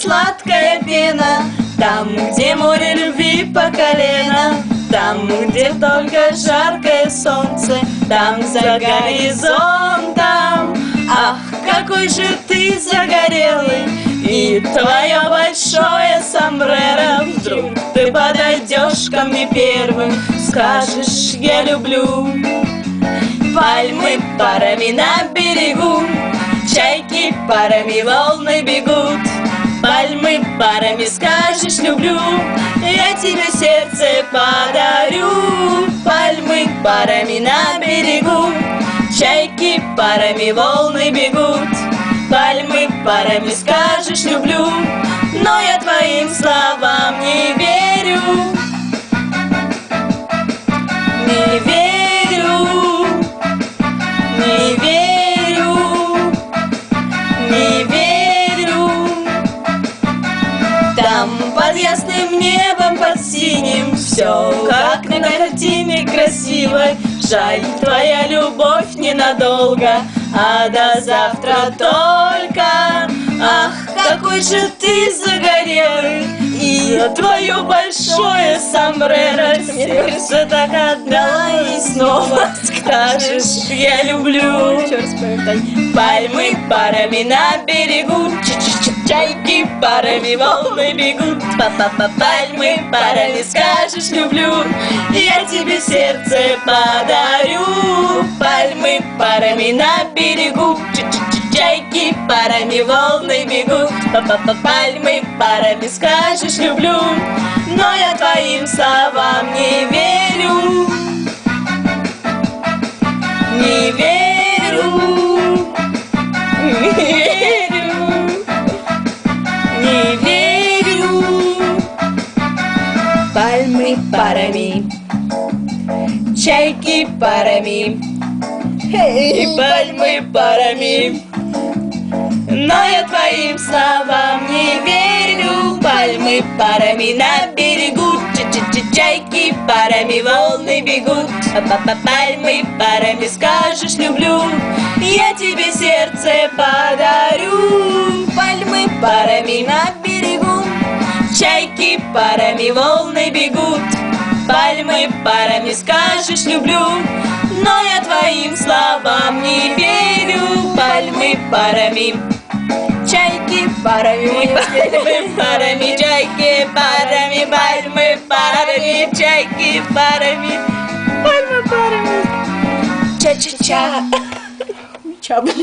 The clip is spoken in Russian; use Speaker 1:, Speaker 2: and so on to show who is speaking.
Speaker 1: сладкая пена, там, где море любви по колено, там, где только жаркое солнце, там за горизонтом. Ах, какой же ты загорелый, и твое большое сомбреро. Вдруг ты подойдешь ко мне первым, скажешь: я люблю. Пальмы парами на берегу, чайки парами, волны бегут. Пальмы парами, скажешь: люблю, я тебе сердце подарю. Пальмы парами на берегу, чайки парами, волны бегут. Пальмы парами, скажешь: люблю, но я твоим словам не верю. Не верю, не верю, не верю. Там под ясным небом, под синим, все как на картине красивой. Жаль, твоя любовь ненадолго, а до завтра только. Ах, какой же ты загорелый, и твое большое сомбреро. Сердце так отдала, и снова скажешь: я люблю. Пальмы парами на берегу, чайки парами, волны бегут. Пальмы парами, скажешь: люблю, я тебе сердце подарю. Пальмы парами на берегу, чайки парами, волны бегут. Пальмы парами, скажешь: люблю, но я твоим словам не верю. Не верю, не верю, не верю. Пальмы парами, чайки парами, и пальмы парами, но я твоим словам не верю. Пальмы парами на берегу, чайки парами, волны бегут. Пальмы парами, скажешь: люблю, я тебе сердце подарю. Пальмы парами на берегу, чайки парами, волны бегут. Пальмы парами, скажешь: люблю, но я твоим словам не верю. Пальмы парами, чайки парами, пальмы парами, чайки парами, пальмы парами, чайки парами, пальмы парами. Ча-ча-ча. Ча, бля.